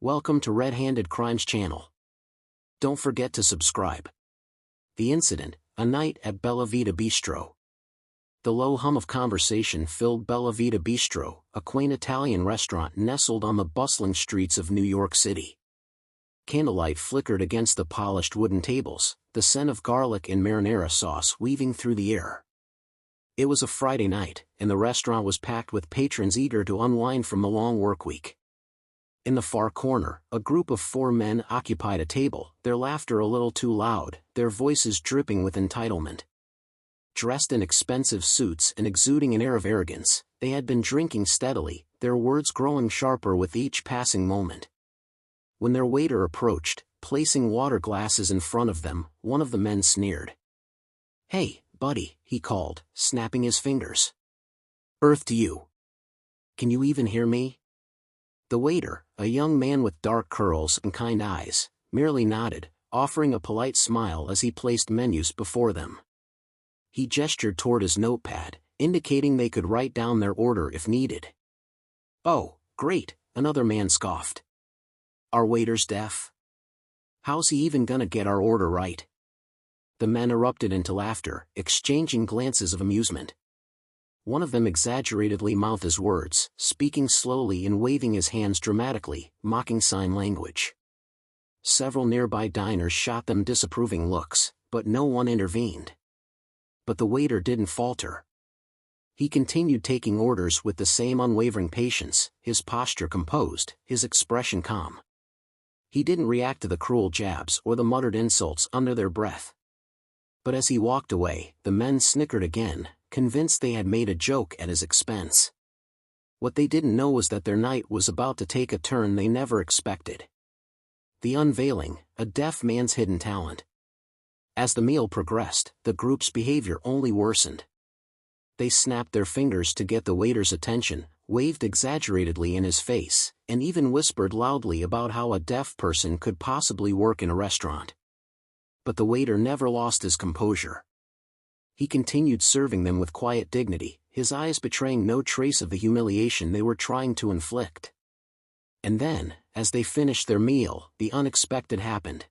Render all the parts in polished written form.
Welcome to Red-Handed Crimes channel. Don't forget to subscribe. The incident, a night at Bella Vita Bistro. The low hum of conversation filled Bella Vita Bistro, a quaint Italian restaurant nestled on the bustling streets of New York City. Candlelight flickered against the polished wooden tables, the scent of garlic and marinara sauce weaving through the air. It was a Friday night, and the restaurant was packed with patrons eager to unwind from the long workweek. In the far corner, a group of 4 men occupied a table, their laughter a little too loud, their voices dripping with entitlement. Dressed in expensive suits and exuding an air of arrogance, they had been drinking steadily, their words growing sharper with each passing moment. When their waiter approached, placing water glasses in front of them, one of the men sneered. "Hey, buddy," he called, snapping his fingers. "Earth to you. Can you even hear me?" The waiter, a young man with dark curls and kind eyes, merely nodded, offering a polite smile as he placed menus before them. He gestured toward his notepad, indicating they could write down their order if needed. "Oh, great," another man scoffed. "Our waiter's deaf? How's he even gonna get our order right?" The men erupted into laughter, exchanging glances of amusement. One of them exaggeratedly mouthed his words, speaking slowly and waving his hands dramatically, mocking sign language. Several nearby diners shot them disapproving looks, but no one intervened. But the waiter didn't falter. He continued taking orders with the same unwavering patience, his posture composed, his expression calm. He didn't react to the cruel jabs or the muttered insults under their breath. But as he walked away, the men snickered again, convinced they had made a joke at his expense. What they didn't know was that their night was about to take a turn they never expected. The unveiling, a deaf man's hidden talent. As the meal progressed, the group's behavior only worsened. They snapped their fingers to get the waiter's attention, waved exaggeratedly in his face, and even whispered loudly about how a deaf person could possibly work in a restaurant. But the waiter never lost his composure. He continued serving them with quiet dignity, his eyes betraying no trace of the humiliation they were trying to inflict. And then, as they finished their meal, the unexpected happened.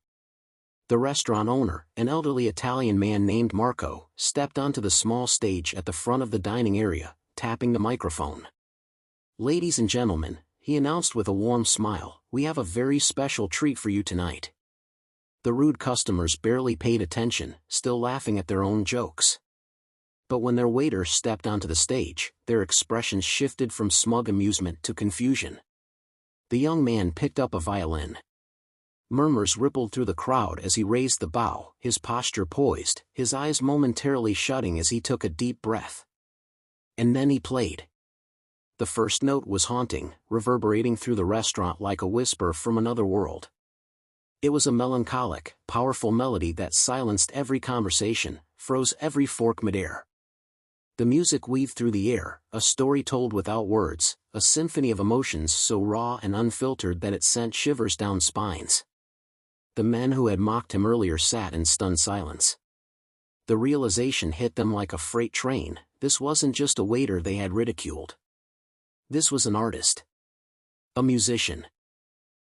The restaurant owner, an elderly Italian man named Marco, stepped onto the small stage at the front of the dining area, tapping the microphone. "Ladies and gentlemen," he announced with a warm smile, "we have a very special treat for you tonight." The rude customers barely paid attention, still laughing at their own jokes. But when their waiter stepped onto the stage, their expressions shifted from smug amusement to confusion. The young man picked up a violin. Murmurs rippled through the crowd as he raised the bow, his posture poised, his eyes momentarily shutting as he took a deep breath. And then he played. The first note was haunting, reverberating through the restaurant like a whisper from another world. It was a melancholic, powerful melody that silenced every conversation, froze every fork midair. The music weaved through the air, a story told without words, a symphony of emotions so raw and unfiltered that it sent shivers down spines. The men who had mocked him earlier sat in stunned silence. The realization hit them like a freight train, this wasn't just a waiter they had ridiculed. This was an artist. A musician.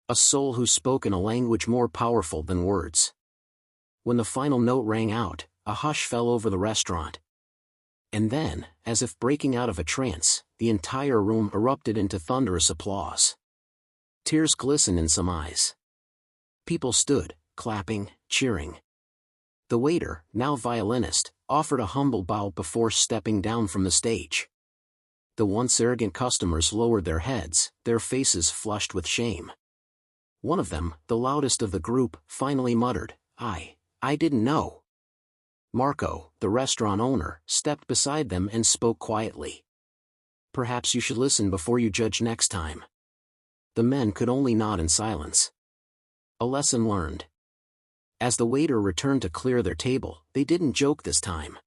A soul who spoke in a language more powerful than words. When the final note rang out, a hush fell over the restaurant. And then, as if breaking out of a trance, the entire room erupted into thunderous applause. Tears glistened in some eyes. People stood, clapping, cheering. The waiter, now violinist, offered a humble bow before stepping down from the stage. The once arrogant customers lowered their heads, their faces flushed with shame. One of them, the loudest of the group, finally muttered, I didn't know." Marco, the restaurant owner, stepped beside them and spoke quietly. "Perhaps you should listen before you judge next time." The men could only nod in silence. A lesson learned. As the waiter returned to clear their table, they didn't joke this time.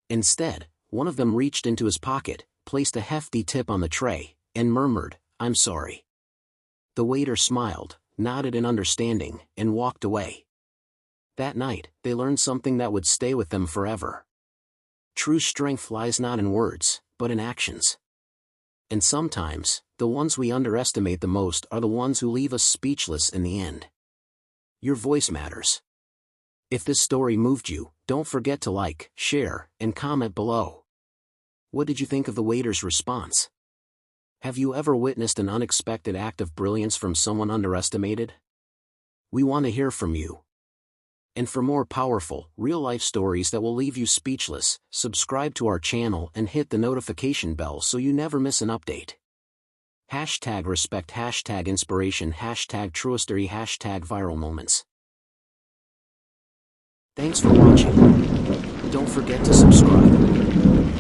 Instead, one of them reached into his pocket, placed a hefty tip on the tray, and murmured, "I'm sorry." The waiter smiled, nodded in understanding, and walked away. That night, they learned something that would stay with them forever. True strength lies not in words, but in actions. And sometimes, The ones we underestimate the most are the ones who leave us speechless in the end. Your voice matters. If this story moved you, don't forget to like, share, and comment below. What did you think of the waiter's response? Have you ever witnessed an unexpected act of brilliance from someone underestimated? We want to hear from you. And for more powerful, real-life stories that will leave you speechless, subscribe to our channel and hit the notification bell so you never miss an update. #respect, #inspiration, #truestory, #viral moments. Thanks for watching. Don't forget to subscribe.